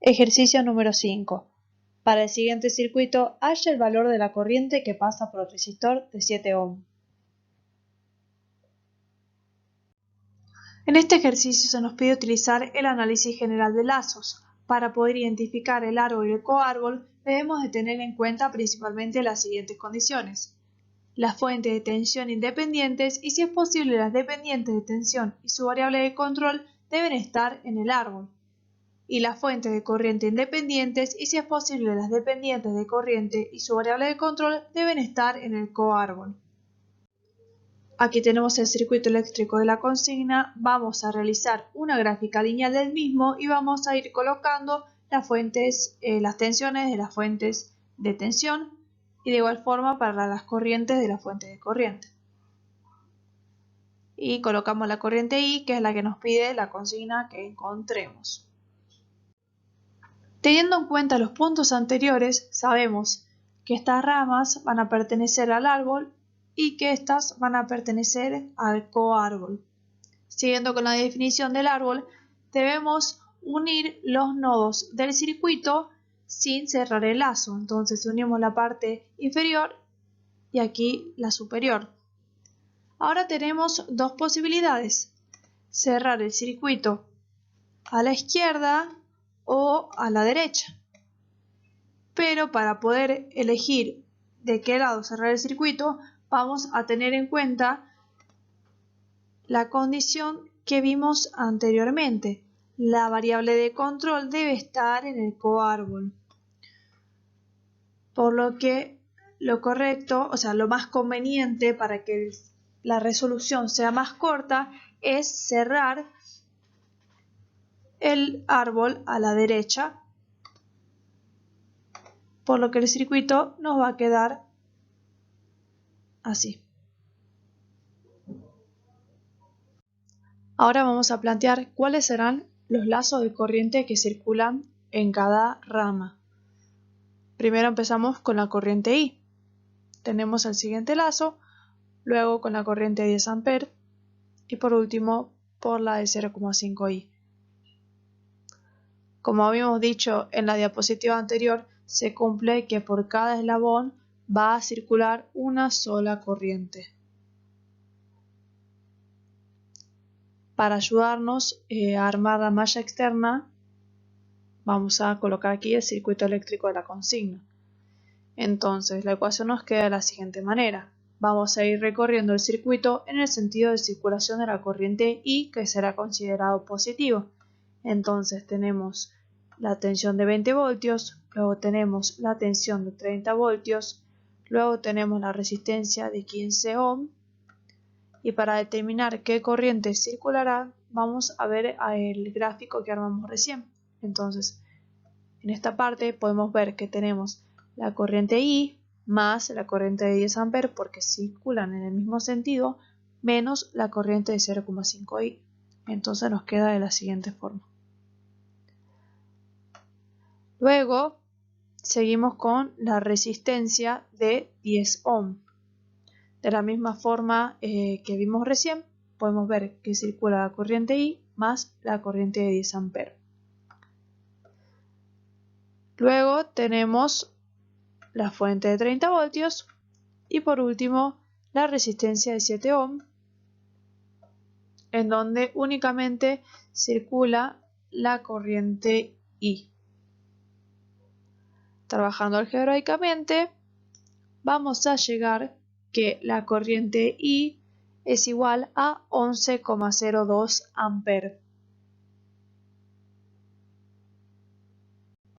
Ejercicio número 5. Para el siguiente circuito, halla el valor de la corriente que pasa por el resistor de 7 ohm. En este ejercicio se nos pide utilizar el análisis general de lazos. Para poder identificar el árbol y el coárbol, debemos de tener en cuenta principalmente las siguientes condiciones: las fuentes de tensión independientes y, si es posible, las dependientes de tensión y su variable de control deben estar en el árbol, y las fuentes de corriente independientes y, si es posible, las dependientes de corriente y su variable de control deben estar en el coárbol. Aquí tenemos el circuito eléctrico de la consigna. Vamos a realizar una gráfica lineal del mismo y vamos a ir colocando las tensiones de las fuentes de tensión y de igual forma para las corrientes de las fuentes de corriente. Y colocamos la corriente I, que es la que nos pide la consigna que encontremos. Teniendo en cuenta los puntos anteriores, sabemos que estas ramas van a pertenecer al árbol y que estas van a pertenecer al coárbol. Siguiendo con la definición del árbol, debemos unir los nodos del circuito sin cerrar el lazo. Entonces unimos la parte inferior y aquí la superior. Ahora tenemos dos posibilidades: cerrar el circuito a la izquierda o a la derecha. Pero para poder elegir de qué lado cerrar el circuito, vamos a tener en cuenta la condición que vimos anteriormente. La variable de control debe estar en el coárbol. Por lo que lo correcto, o sea, lo más conveniente para que la resolución sea más corta, es cerrar el árbol a la derecha, por lo que el circuito nos va a quedar así. Ahora vamos a plantear cuáles serán los lazos de corriente que circulan en cada rama. Primero empezamos con la corriente I. Tenemos el siguiente lazo, luego con la corriente de 10 A y por último por la de 0,5 I. Como habíamos dicho en la diapositiva anterior, se cumple que por cada eslabón va a circular una sola corriente. Para ayudarnos a armar la malla externa, vamos a colocar aquí el circuito eléctrico de la consigna. Entonces, la ecuación nos queda de la siguiente manera. Vamos a ir recorriendo el circuito en el sentido de circulación de la corriente I, que será considerado positivo. Entonces tenemos la tensión de 20 voltios, luego tenemos la tensión de 30 voltios, luego tenemos la resistencia de 15 ohm, y para determinar qué corriente circulará, vamos a ver el gráfico que armamos recién. Entonces, en esta parte podemos ver que tenemos la corriente I más la corriente de 10 A porque circulan en el mismo sentido, menos la corriente de 0,5 I. Entonces nos queda de la siguiente forma. Luego seguimos con la resistencia de 10 ohm. De la misma forma que vimos recién, podemos ver que circula la corriente I más la corriente de 10 A. Luego tenemos la fuente de 30 voltios y por último la resistencia de 7 ohm, en donde únicamente circula la corriente I. Trabajando algebraicamente, vamos a llegar que la corriente I es igual a 11,02 amperes.